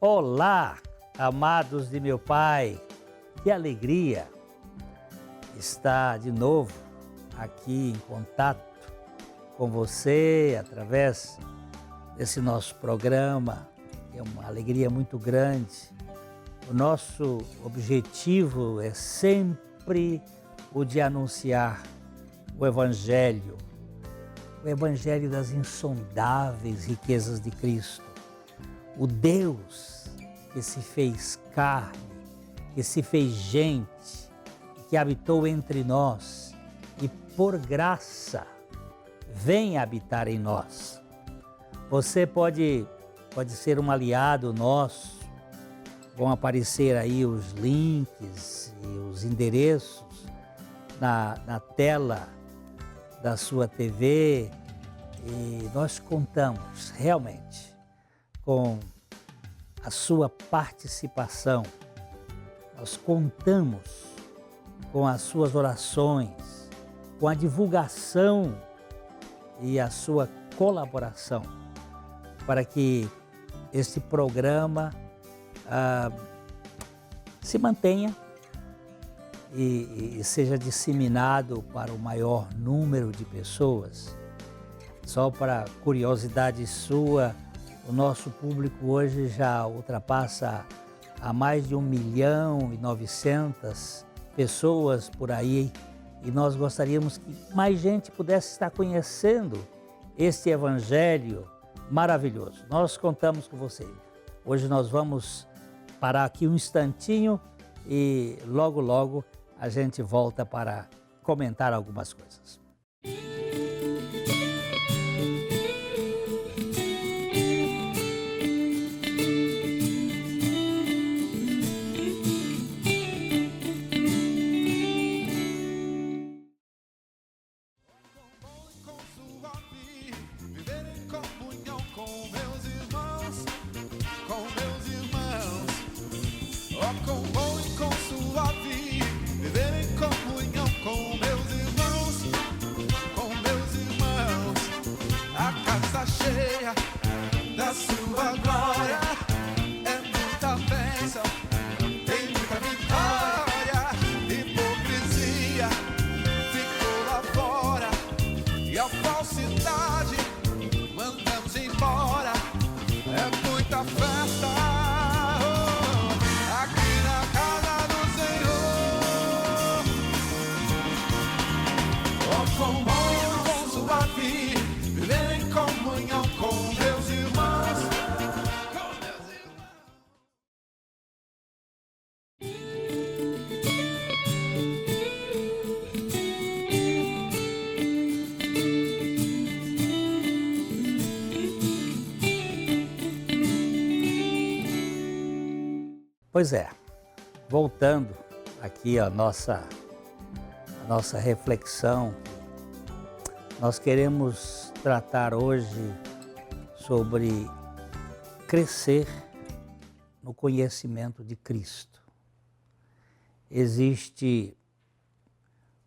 Olá, amados de meu Pai, que alegria estar de novo aqui em contato com você através desse nosso programa. É uma alegria muito grande. O nosso objetivo é sempre o de anunciar o Evangelho das insondáveis riquezas de Cristo. O Deus que se fez carne, que se fez gente, que habitou entre nós e por graça vem habitar em nós. Você pode ser um aliado nosso, vão aparecer aí os links e os endereços na tela da sua TV e nós contamos realmente com a sua participação. Nós contamos com as suas orações, com a divulgação e a sua colaboração para que este programa se mantenha e seja disseminado para o maior número de pessoas. Só para curiosidade sua, o nosso público hoje já ultrapassa a mais de 1.900.000 pessoas por aí e nós gostaríamos que mais gente pudesse estar conhecendo este Evangelho maravilhoso. Nós contamos com você. Hoje nós vamos parar aqui um instantinho e logo, logo a gente volta para comentar algumas coisas. Pois é, voltando aqui à nossa reflexão, nós queremos tratar hoje sobre crescer no conhecimento de Cristo. Existem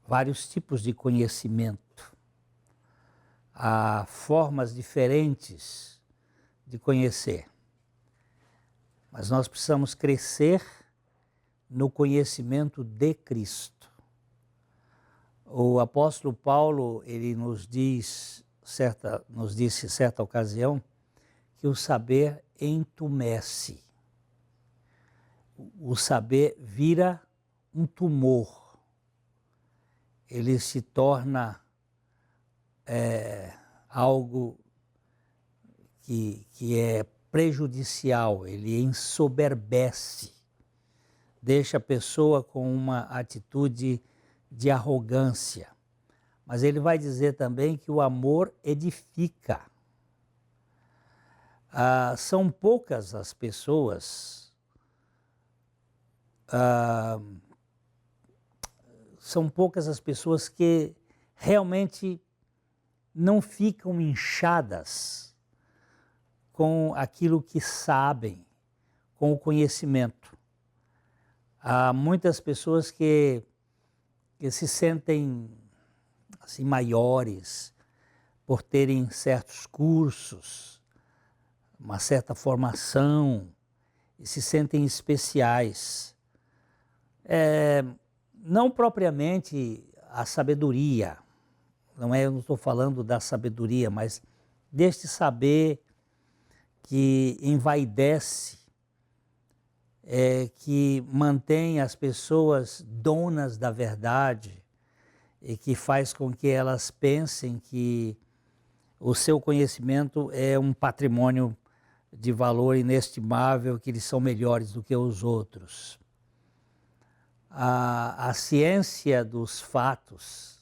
vários tipos de conhecimento, há formas diferentes de conhecer. Mas nós precisamos crescer no conhecimento de Cristo. O apóstolo Paulo, ele nos disse certa ocasião que o saber entumece. O saber vira um tumor. Ele se torna algo que é prejudicial, ele ensoberbece, deixa a pessoa com uma atitude de arrogância. Mas ele vai dizer também que o amor edifica. São poucas as pessoas, que realmente não ficam inchadas com aquilo que sabem, com o conhecimento. Há muitas pessoas que se sentem assim, maiores por terem certos cursos, uma certa formação, e se sentem especiais. Não propriamente a sabedoria, eu não estou falando da sabedoria, mas deste saber que envaidece, que mantém as pessoas donas da verdade e que faz com que elas pensem que o seu conhecimento é um patrimônio de valor inestimável, que eles são melhores do que os outros. A ciência dos fatos,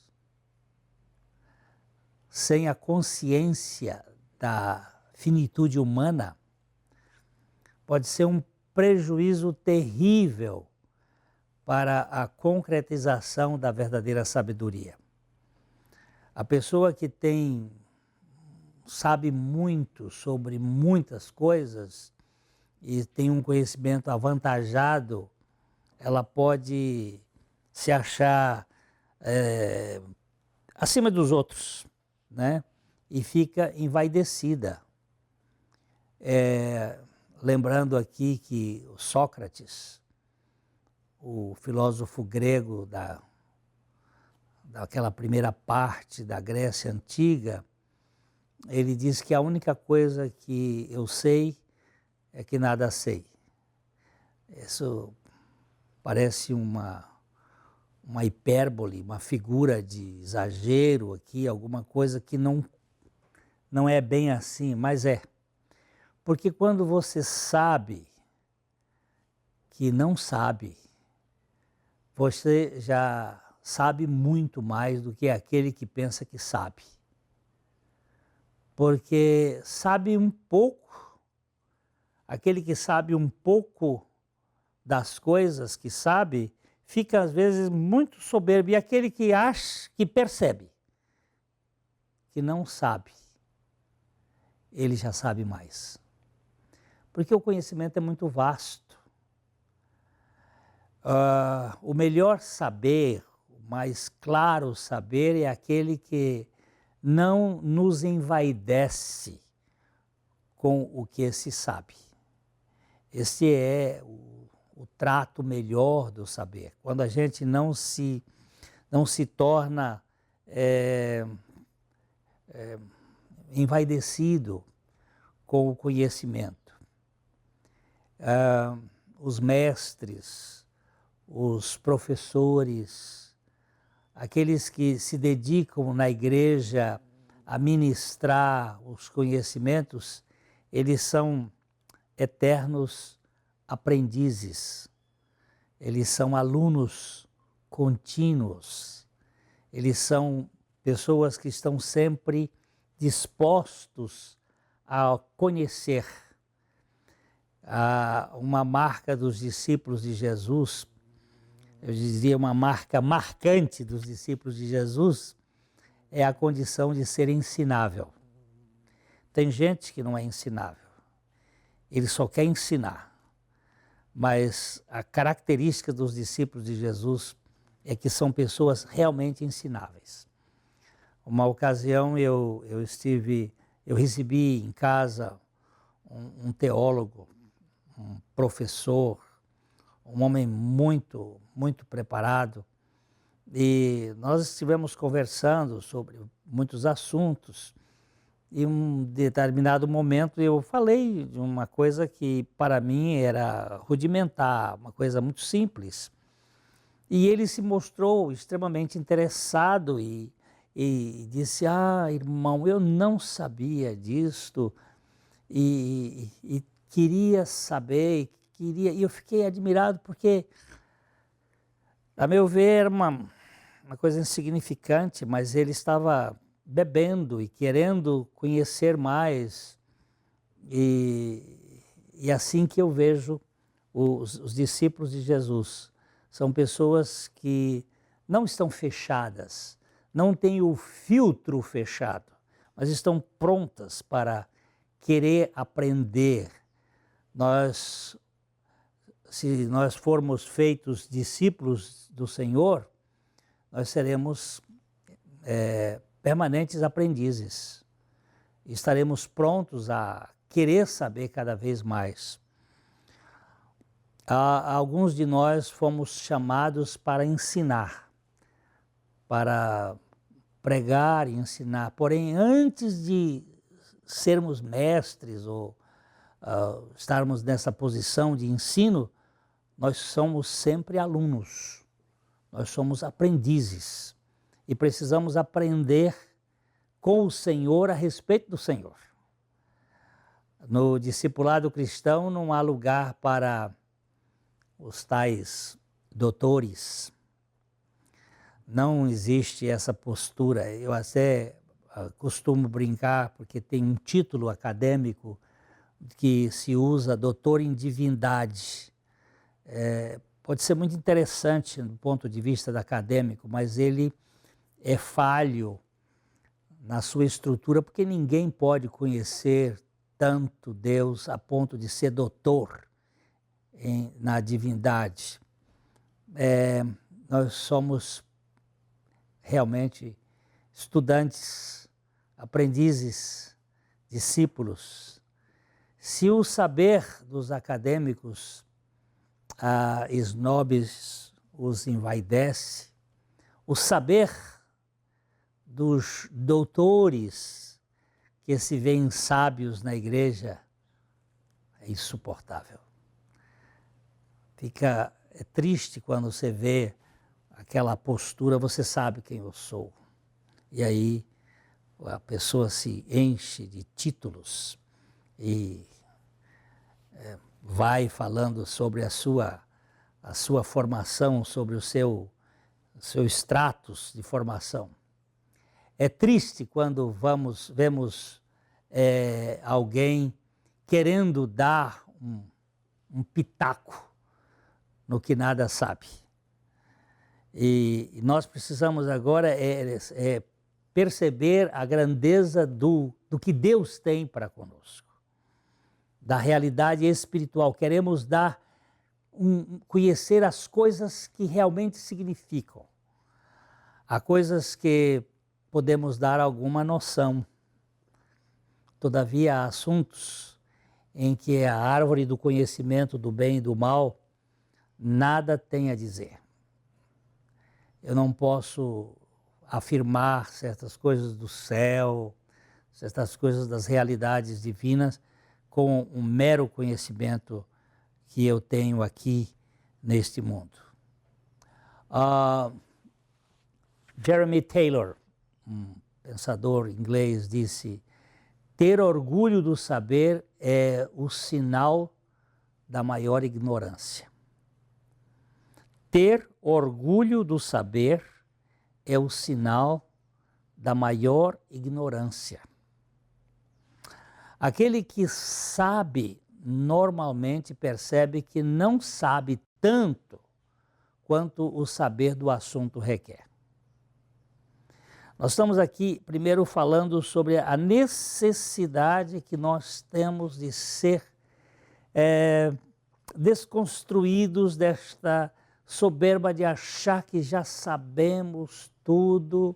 sem a consciência da finitude humana, pode ser um prejuízo terrível para a concretização da verdadeira sabedoria. A pessoa que sabe muito sobre muitas coisas e tem um conhecimento avantajado, ela pode se achar acima dos outros, né? E fica envaidecida. Lembrando aqui que Sócrates, o filósofo grego daquela primeira parte da Grécia Antiga, ele diz que a única coisa que eu sei é que nada sei. Isso parece uma hipérbole, uma figura de exagero aqui, alguma coisa que não é bem assim, mas é. Porque quando você sabe que não sabe, você já sabe muito mais do que aquele que pensa que sabe. Porque sabe um pouco, aquele que sabe um pouco das coisas que sabe, fica às vezes muito soberbo, e aquele que acha, que percebe, que não sabe, ele já sabe mais. Porque o conhecimento é muito vasto. O melhor saber, o mais claro saber é aquele que não nos envaidece com o que se sabe. Esse é o trato melhor do saber, quando a gente não se torna envaidecido com o conhecimento. Os mestres, os professores, aqueles que se dedicam na igreja a ministrar os conhecimentos, eles são eternos aprendizes, eles são alunos contínuos, eles são pessoas que estão sempre dispostos a conhecer. Uma marca dos discípulos de Jesus, eu diria uma marca marcante dos discípulos de Jesus, é a condição de ser ensinável. Tem gente que não é ensinável, ele só quer ensinar, mas a característica dos discípulos de Jesus é que são pessoas realmente ensináveis. Uma ocasião eu recebi em casa um teólogo, um professor, um homem muito, muito preparado, e nós estivemos conversando sobre muitos assuntos, e em um determinado momento eu falei de uma coisa que para mim era rudimentar, uma coisa muito simples, e ele se mostrou extremamente interessado e disse: irmão, eu não sabia disto, e queria saber, e eu fiquei admirado porque, a meu ver, era uma coisa insignificante, mas ele estava bebendo e querendo conhecer mais, e assim que eu vejo os discípulos de Jesus. São pessoas que não estão fechadas, não têm o filtro fechado, mas estão prontas para querer aprender. Se nós formos feitos discípulos do Senhor, nós seremos permanentes aprendizes. Estaremos prontos a querer saber cada vez mais. Alguns de nós fomos chamados para ensinar, para pregar e ensinar. Porém, antes de sermos mestres ou estarmos nessa posição de ensino, nós somos sempre alunos, nós somos aprendizes e precisamos aprender com o Senhor a respeito do Senhor. No discipulado cristão não há lugar para os tais doutores. Não existe essa postura. Eu até costumo brincar, porque tem um título acadêmico que se usa, doutor em divindade. Pode ser muito interessante do ponto de vista acadêmico, mas ele é falho na sua estrutura, porque ninguém pode conhecer tanto Deus a ponto de ser doutor na divindade. Nós somos realmente estudantes, aprendizes, discípulos. Se o saber dos acadêmicos snobs os envaidece, o saber dos doutores que se veem sábios na igreja é insuportável. É triste quando você vê aquela postura, você sabe quem eu sou. E aí a pessoa se enche de títulos e vai falando sobre a sua formação, sobre o seu status de formação. É triste quando vemos alguém querendo dar um pitaco no que nada sabe. E nós precisamos agora perceber a grandeza do que Deus tem para conosco, da realidade espiritual. Queremos conhecer as coisas que realmente significam. Há coisas que podemos dar alguma noção. Todavia, há assuntos em que a árvore do conhecimento do bem e do mal nada tem a dizer. Eu não posso afirmar certas coisas do céu, certas coisas das realidades divinas com um mero conhecimento que eu tenho aqui neste mundo. Jeremy Taylor, um pensador inglês, disse: ter orgulho do saber é o sinal da maior ignorância. Ter orgulho do saber é o sinal da maior ignorância. Aquele que sabe normalmente percebe que não sabe tanto quanto o saber do assunto requer. Nós estamos aqui primeiro falando sobre a necessidade que nós temos de ser desconstruídos desta soberba de achar que já sabemos tudo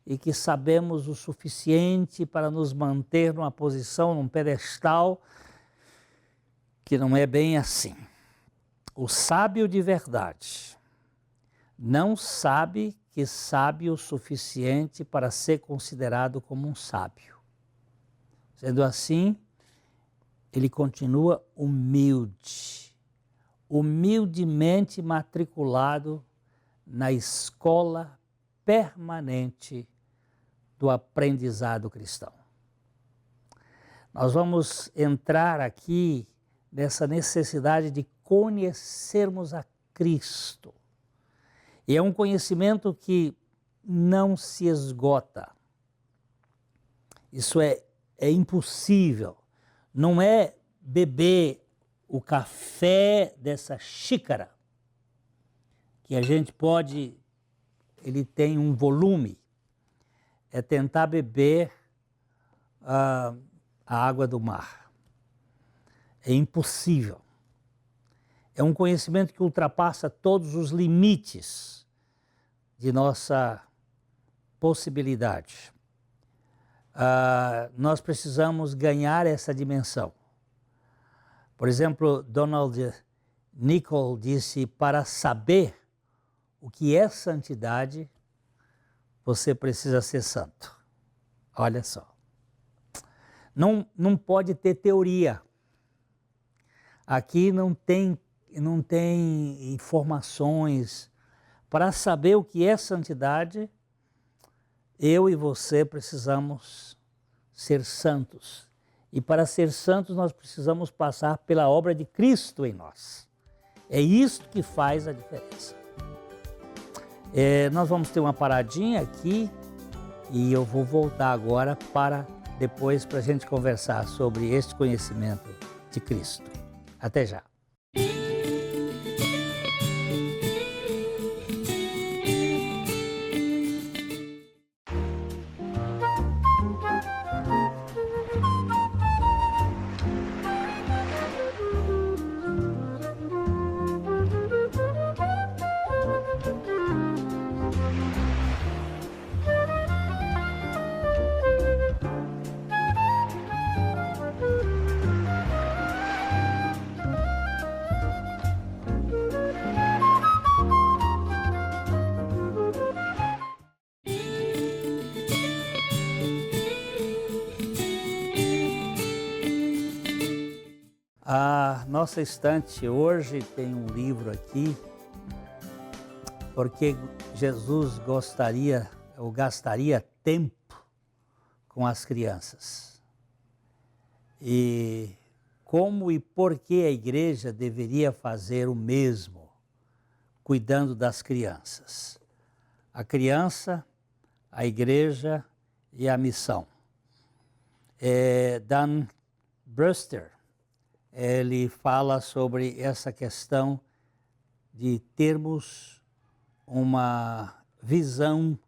e que sabemos o suficiente para nos manter numa posição, num pedestal, que não é bem assim. O sábio de verdade não sabe que sabe o suficiente para ser considerado como um sábio. Sendo assim, ele continua humildemente matriculado na escola permanente do aprendizado cristão. Nós vamos entrar aqui nessa necessidade de conhecermos a Cristo. E é um conhecimento que não se esgota. Isso é impossível. Não é beber o café dessa xícara, que a gente pode, ele tem um volume, é tentar beber a água do mar. É impossível. É um conhecimento que ultrapassa todos os limites de nossa possibilidade. Nós precisamos ganhar essa dimensão. Por exemplo, Donald Nicole disse: para saber o que é santidade, você precisa ser santo. Olha só. Não pode ter teoria. Aqui não tem informações. Para saber o que é santidade, eu e você precisamos ser santos. E para ser santos, nós precisamos passar pela obra de Cristo em nós. É isso que faz a diferença. Nós vamos ter uma paradinha aqui e eu vou voltar agora para depois para a gente conversar sobre este conhecimento de Cristo. Até já. A nossa estante hoje tem um livro aqui, porque Jesus gostaria ou gastaria tempo com as crianças. E como e por que a igreja deveria fazer o mesmo, cuidando das crianças. A criança, a igreja e a missão. Dan Brewster, ele fala sobre essa questão de termos uma visão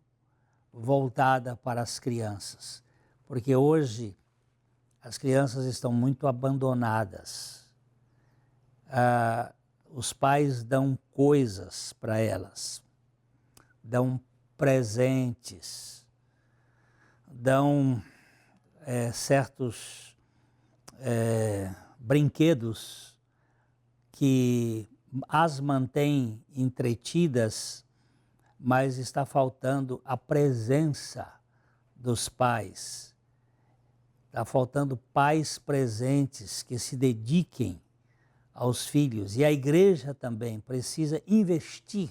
voltada para as crianças, porque hoje as crianças estão muito abandonadas. Os pais dão coisas para elas, dão presentes, dão certos brinquedos que as mantêm entretidas, mas está faltando a presença dos pais. Está faltando pais presentes que se dediquem aos filhos. E a igreja também precisa investir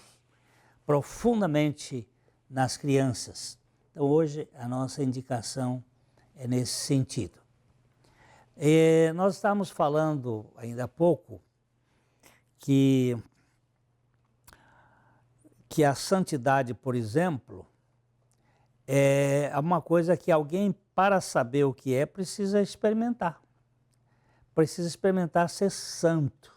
profundamente nas crianças. Então hoje a nossa indicação é nesse sentido. Nós estávamos falando ainda há pouco que a santidade, por exemplo, é uma coisa que alguém, para saber o que é, precisa experimentar. Precisa experimentar ser santo.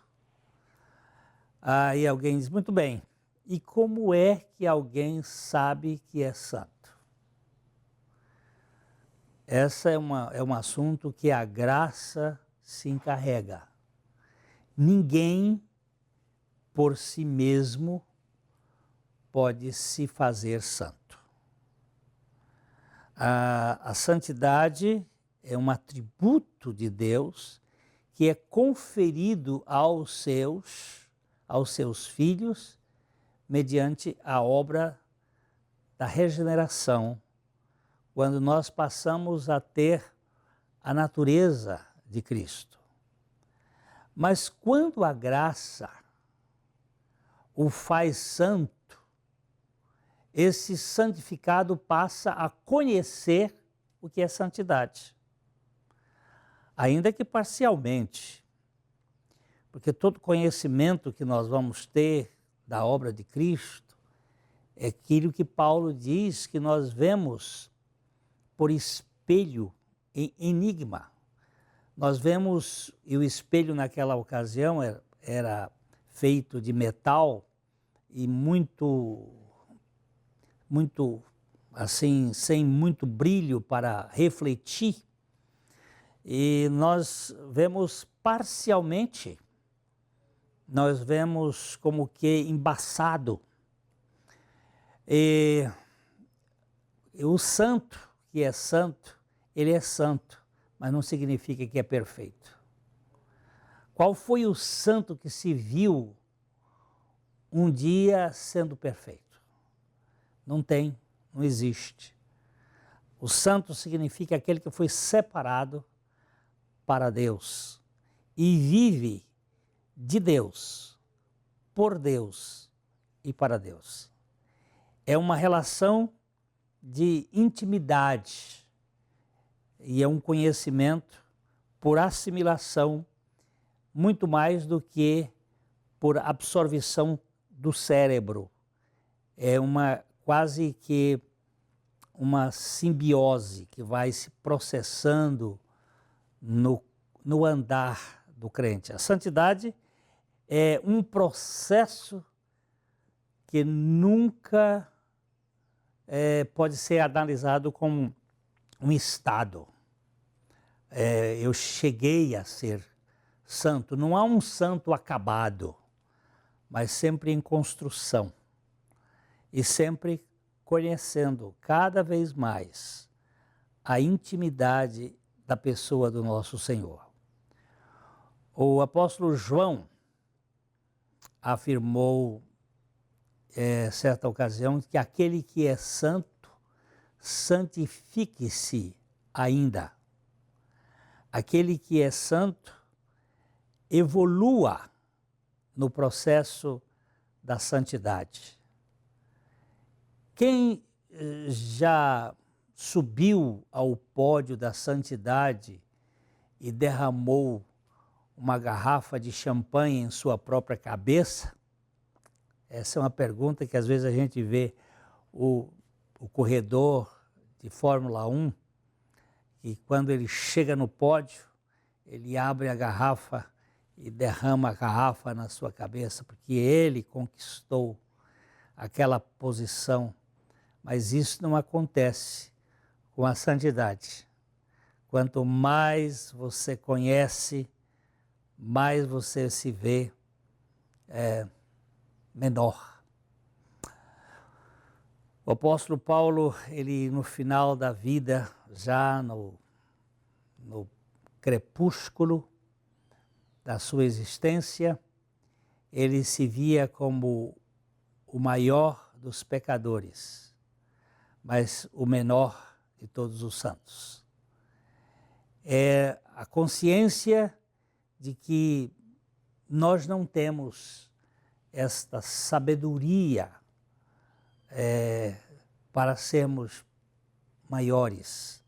Aí alguém diz, muito bem, e como é que alguém sabe que é santo? Esse é um assunto que a graça se encarrega. Ninguém, por si mesmo, pode se fazer santo. A santidade é um atributo de Deus que é conferido aos seus filhos mediante a obra da regeneração, quando nós passamos a ter a natureza de Cristo. Mas quando a graça o faz santo, esse santificado passa a conhecer o que é santidade. Ainda que parcialmente, porque todo conhecimento que nós vamos ter da obra de Cristo é aquilo que Paulo diz que nós vemos por espelho, em enigma. Nós vemos, e o espelho naquela ocasião era feito de metal e muito assim, sem muito brilho para refletir. E nós vemos parcialmente, nós vemos como que embaçado. E o santo, que é santo, ele é santo, mas não significa que é perfeito. Qual foi o santo que se viu um dia sendo perfeito? Não tem, não existe. O santo significa aquele que foi separado para Deus e vive de Deus, por Deus e para Deus. É uma relação de intimidade e é um conhecimento por assimilação muito mais do que por absorção do cérebro. É quase que uma simbiose que vai se processando no andar do crente. A santidade é um processo que nunca pode ser analisado como um estado. Eu cheguei a ser santo. Não há um santo acabado, mas sempre em construção e sempre conhecendo cada vez mais a intimidade da pessoa do nosso Senhor. O apóstolo João afirmou, certa ocasião, que aquele que é santo, santifique-se ainda. Aquele que é santo, evolua no processo da santidade. Quem já subiu ao pódio da santidade e derramou uma garrafa de champanhe em sua própria cabeça? Essa é uma pergunta que às vezes a gente vê o corredor de Fórmula 1, e quando ele chega no pódio, ele abre a garrafa e derrama a garrafa na sua cabeça, porque ele conquistou aquela posição. Mas isso não acontece com a santidade. Quanto mais você conhece, mais você se vê menor. O apóstolo Paulo, ele no final da vida, já no crepúsculo da sua existência, ele se via como o maior dos pecadores, mas o menor de todos os santos. É a consciência de que nós não temos esta sabedoria para sermos maiores.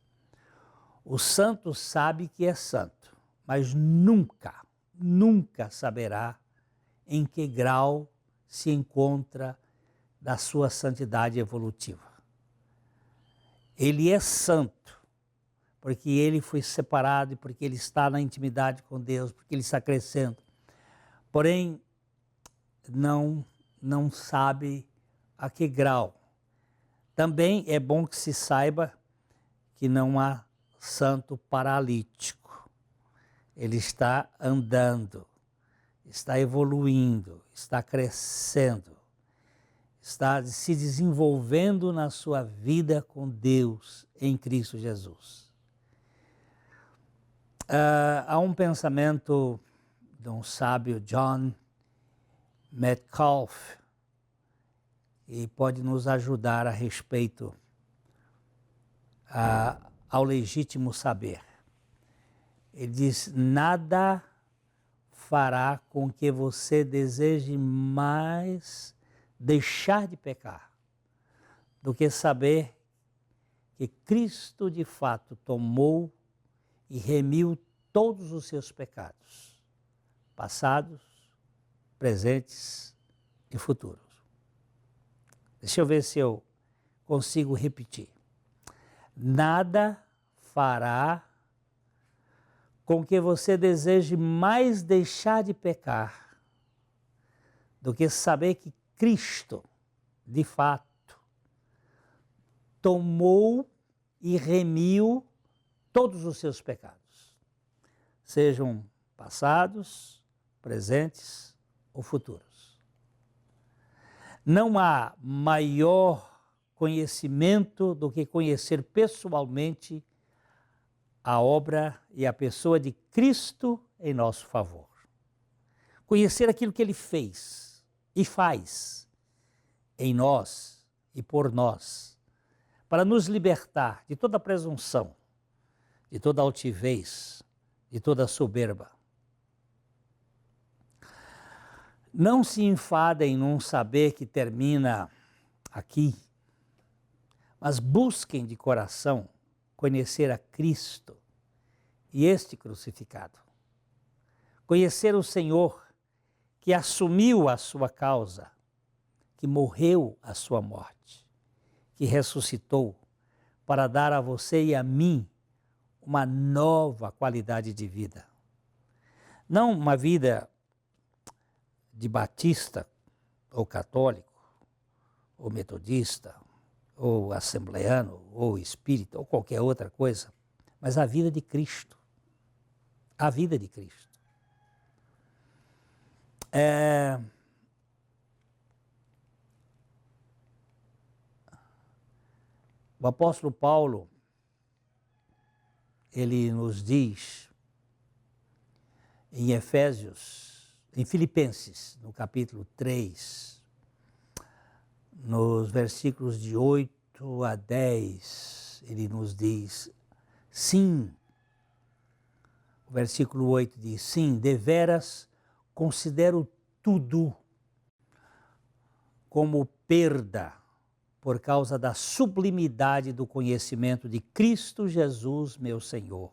O santo sabe que é santo, mas nunca saberá em que grau se encontra da sua santidade evolutiva. Ele é santo porque ele foi separado e porque ele está na intimidade com Deus, porque ele está crescendo. Porém, não sabe a que grau. Também é bom que se saiba que não há santo paralítico. Ele está andando, está evoluindo, está crescendo, está se desenvolvendo na sua vida com Deus em Cristo Jesus. Há um pensamento de um sábio, John Metcalfe, e pode nos ajudar a respeito ao legítimo saber. Ele diz: nada fará com que você deseje mais deixar de pecar do que saber que Cristo de fato tomou e remiu todos os seus pecados, passados, presentes e futuros. Deixa eu ver se eu consigo repetir. Nada fará com que você deseje mais deixar de pecar do que saber que Cristo, de fato, tomou e remiu todos os seus pecados, sejam passados, presentes ou futuros. Não há maior conhecimento do que conhecer pessoalmente a obra e a pessoa de Cristo em nosso favor. conhecer aquilo que Ele fez e faz em nós e por nós, para nos libertar de toda presunção, de toda altivez, de toda soberba. Não se enfadem num saber que termina aqui, mas busquem de coração conhecer a Cristo e este crucificado. Conhecer o Senhor que assumiu a sua causa, que morreu a sua morte, que ressuscitou para dar a você e a mim uma nova qualidade de vida. Não uma vida de batista, ou católico, ou metodista, ou assembleano, ou espírita, ou qualquer outra coisa, mas a vida de Cristo. A vida de Cristo. O apóstolo Paulo, ele nos diz em Filipenses, no capítulo 3, nos versículos de 8 a 10, ele nos diz, sim, o versículo 8 diz, sim, deveras considero tudo como perda por causa da sublimidade do conhecimento de Cristo Jesus, meu Senhor,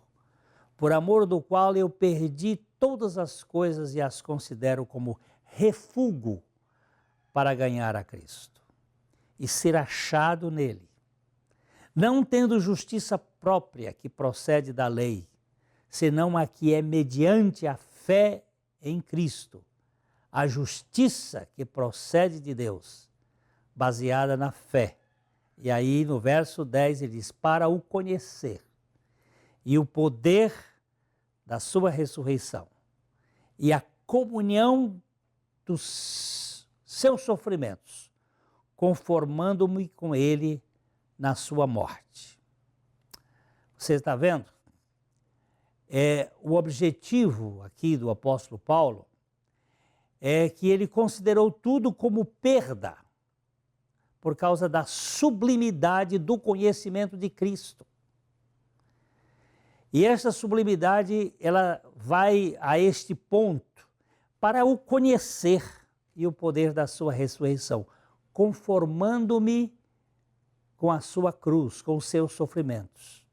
por amor do qual eu perdi todas as coisas e as considero como refúgio para ganhar a Cristo e ser achado nele, não tendo justiça própria que procede da lei, senão a que é mediante a fé em Cristo, a justiça que procede de Deus, baseada na fé. E aí no verso 10 ele diz, para o conhecer e o poder da sua ressurreição e a comunhão dos seus sofrimentos, conformando-me com ele na sua morte. Você está vendo? O objetivo aqui do apóstolo Paulo é que ele considerou tudo como perda por causa da sublimidade do conhecimento de Cristo. E essa sublimidade, ela vai a este ponto para o conhecer e o poder da sua ressurreição, conformando-me com a sua cruz, com os seus sofrimentos,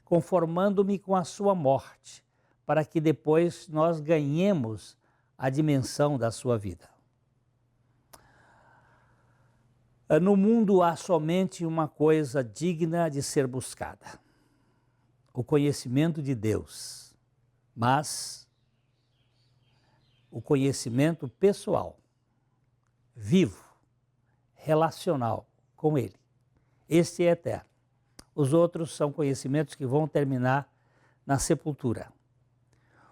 conformando-me com a sua morte, para que depois nós ganhemos a dimensão da sua vida. No mundo há somente uma coisa digna de ser buscada, o conhecimento de Deus, mas o conhecimento pessoal, vivo, relacional com Ele. Este é eterno. Os outros são conhecimentos que vão terminar na sepultura.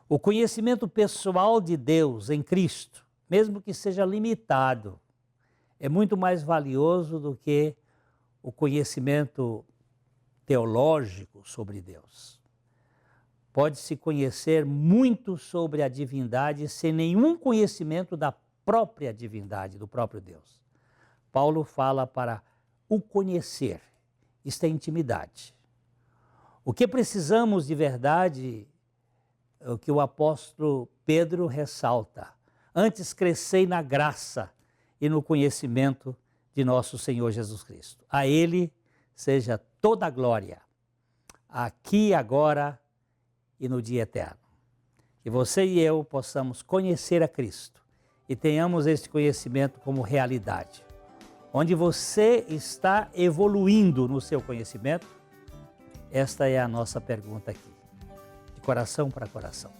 O conhecimento pessoal de Deus em Cristo, mesmo que seja limitado, é muito mais valioso do que o conhecimento teológico sobre Deus. Pode-se conhecer muito sobre a divindade sem nenhum conhecimento da própria divindade, do próprio Deus. Paulo fala para o conhecer, isto é intimidade. O que precisamos de verdade, é o que o apóstolo Pedro ressalta, antes crescei na graça e no conhecimento de nosso Senhor Jesus Cristo. A Ele seja toda a glória, aqui, agora e no dia eterno. Que você e eu possamos conhecer a Cristo e tenhamos este conhecimento como realidade. Onde você está evoluindo no seu conhecimento? Esta é a nossa pergunta aqui, de coração para coração.